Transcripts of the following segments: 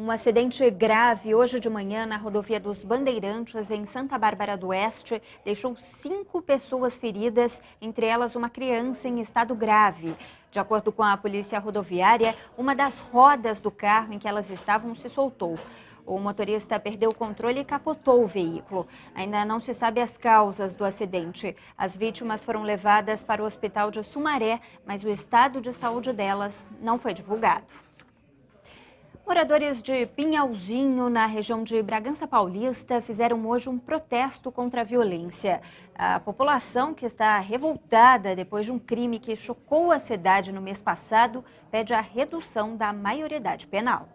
Um acidente grave hoje de manhã na rodovia dos Bandeirantes, em Santa Bárbara do Oeste, deixou 5 pessoas feridas, entre elas uma criança em estado grave. De acordo com a polícia rodoviária, uma das rodas do carro em que elas estavam se soltou. O motorista perdeu o controle e capotou o veículo. Ainda não se sabe as causas do acidente. As vítimas foram levadas para o hospital de Sumaré, mas o estado de saúde delas não foi divulgado. Moradores de Pinhalzinho, na região de Bragança Paulista, fizeram hoje um protesto contra a violência. A população, que está revoltada depois de um crime que chocou a cidade no mês passado, pede a redução da maioridade penal.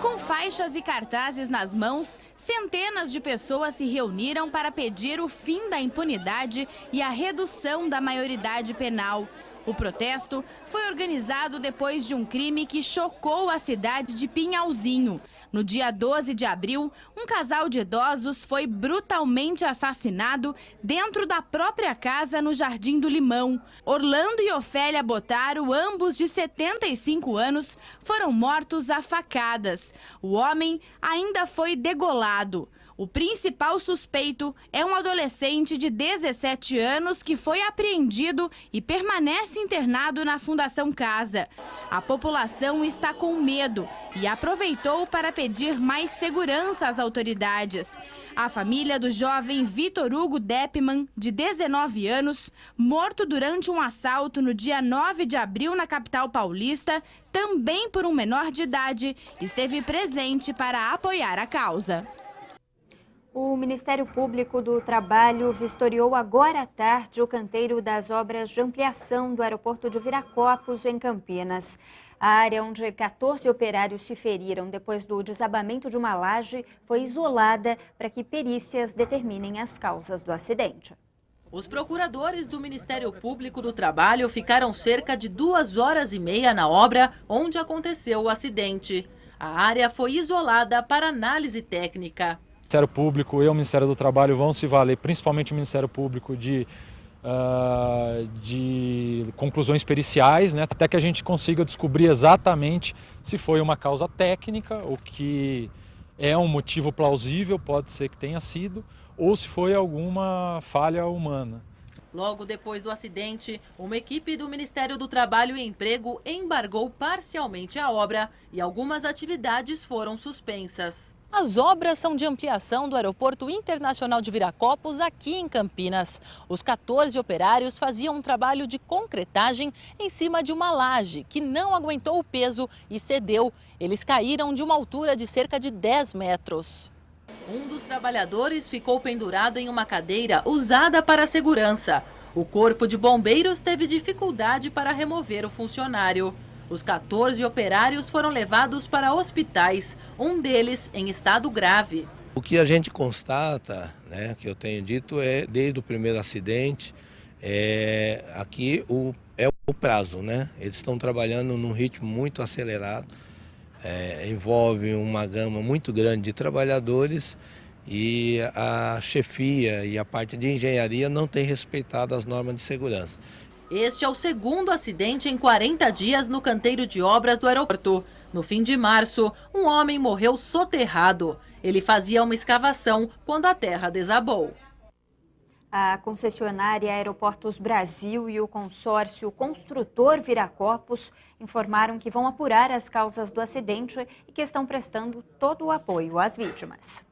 Com faixas e cartazes nas mãos, centenas de pessoas se reuniram para pedir o fim da impunidade e a redução da maioridade penal. O protesto foi organizado depois de um crime que chocou a cidade de Pinhalzinho. No dia 12 de abril, um casal de idosos foi brutalmente assassinado dentro da própria casa no Jardim do Limão. Orlando e Ofélia Botaro, ambos de 75 anos, foram mortos a facadas. O homem ainda foi degolado. O principal suspeito é um adolescente de 17 anos que foi apreendido e permanece internado na Fundação Casa. A população está com medo e aproveitou para pedir mais segurança às autoridades. A família do jovem Vitor Hugo Deppmann, de 19 anos, morto durante um assalto no dia 9 de abril na capital paulista, também por um menor de idade, esteve presente para apoiar a causa. O Ministério Público do Trabalho vistoriou agora à tarde o canteiro das obras de ampliação do aeroporto de Viracopos, em Campinas. A área onde 14 operários se feriram depois do desabamento de uma laje foi isolada para que perícias determinem as causas do acidente. Os procuradores do Ministério Público do Trabalho ficaram cerca de 2h30 na obra onde aconteceu o acidente. A área foi isolada para análise técnica. O Ministério Público e o Ministério do Trabalho vão se valer, principalmente o Ministério Público, de conclusões periciais, né, até que a gente consiga descobrir exatamente se foi uma causa técnica, o que é um motivo plausível, pode ser que tenha sido, ou se foi alguma falha humana. Logo depois do acidente, uma equipe do Ministério do Trabalho e Emprego embargou parcialmente a obra e algumas atividades foram suspensas. As obras são de ampliação do Aeroporto Internacional de Viracopos, aqui em Campinas. Os 14 operários faziam um trabalho de concretagem em cima de uma laje que não aguentou o peso e cedeu. Eles caíram de uma altura de cerca de 10 metros. Um dos trabalhadores ficou pendurado em uma cadeira usada para segurança. O Corpo de Bombeiros teve dificuldade para remover o funcionário. Os 14 operários foram levados para hospitais, um deles em estado grave. O que a gente constata, né, que eu tenho dito, é desde o primeiro acidente, aqui é o prazo, né? Eles estão trabalhando num ritmo muito acelerado, envolve uma gama muito grande de trabalhadores e a chefia e a parte de engenharia não tem respeitado as normas de segurança. Este é o segundo acidente em 40 dias no canteiro de obras do aeroporto. No fim de março, um homem morreu soterrado. Ele fazia uma escavação quando a terra desabou. A concessionária Aeroportos Brasil e o consórcio construtor Viracopos informaram que vão apurar as causas do acidente e que estão prestando todo o apoio às vítimas.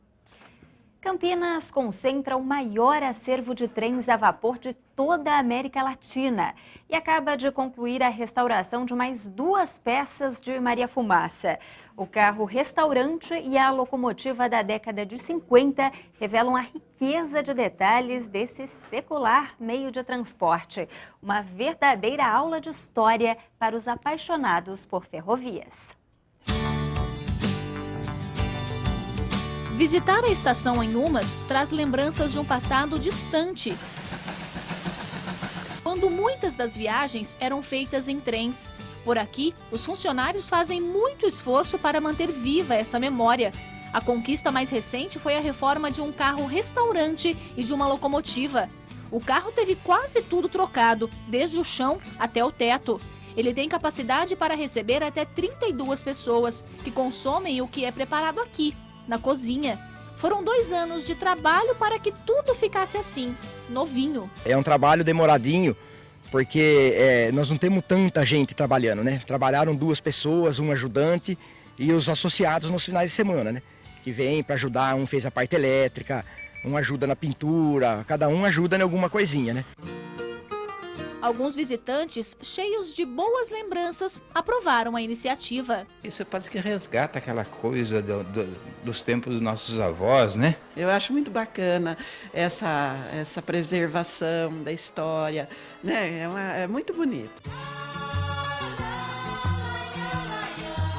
Campinas concentra o maior acervo de trens a vapor de toda a América Latina e acaba de concluir a restauração de mais 2 peças de Maria Fumaça. O carro-restaurante e a locomotiva da década de 50 revelam a riqueza de detalhes desse secular meio de transporte. Uma verdadeira aula de história para os apaixonados por ferrovias. Visitar a estação em Umas traz lembranças de um passado distante, quando muitas das viagens eram feitas em trens. Por aqui, os funcionários fazem muito esforço para manter viva essa memória. A conquista mais recente foi a reforma de um carro-restaurante e de uma locomotiva. O carro teve quase tudo trocado, desde o chão até o teto. Ele tem capacidade para receber até 32 pessoas, que consomem o que é preparado aqui, na cozinha. Foram 2 anos de trabalho para que tudo ficasse assim, novinho. É um trabalho demoradinho, porque nós não temos tanta gente trabalhando, né? Trabalharam 2 pessoas, um ajudante e os associados nos finais de semana, né? Que vem para ajudar, um fez a parte elétrica, um ajuda na pintura, cada um ajuda em alguma coisinha, né? Alguns visitantes, cheios de boas lembranças, aprovaram a iniciativa. Isso parece que resgata aquela coisa dos tempos dos nossos avós, né? Eu acho muito bacana essa preservação da história, né? É muito bonito.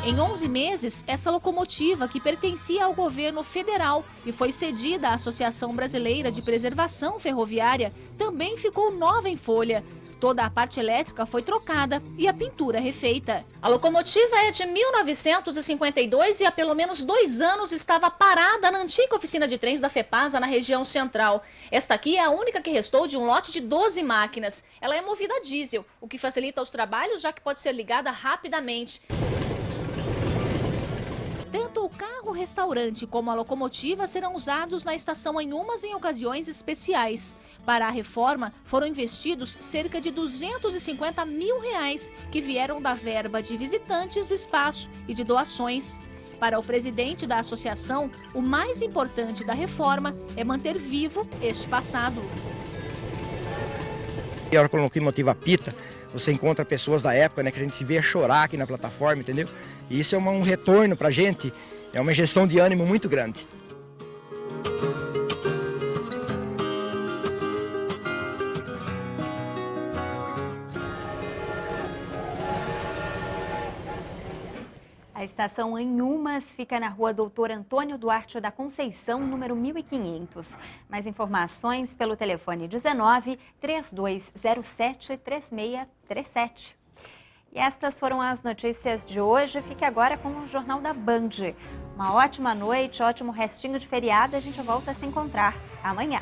Em 11 meses, essa locomotiva, que pertencia ao governo federal e foi cedida à Associação Brasileira de Preservação Ferroviária, também ficou nova em folha. Toda a parte elétrica foi trocada e a pintura refeita. A locomotiva é de 1952 e há pelo menos 2 anos estava parada na antiga oficina de trens da FEPASA, na região central. Esta aqui é a única que restou de um lote de 12 máquinas. Ela é movida a diesel, o que facilita os trabalhos, já que pode ser ligada rapidamente. Tanto o carro-restaurante como a locomotiva serão usados na estação em ocasiões especiais. Para a reforma, foram investidos cerca de R$250 mil, que vieram da verba de visitantes do espaço e de doações. Para o presidente da associação, o mais importante da reforma é manter vivo este passado. E a hora que a locomotiva apita, você encontra pessoas da época, né, que a gente se vê chorar aqui na plataforma, entendeu? E isso é um retorno pra gente, é uma injeção de ânimo muito grande. A estação Anhumas fica na rua Doutor Antônio Duarte da Conceição, número 1500. Mais informações pelo telefone 19 3207 3637. E estas foram as notícias de hoje. Fique agora com o Jornal da Band. Uma ótima noite, ótimo restinho de feriado. A gente volta a se encontrar amanhã.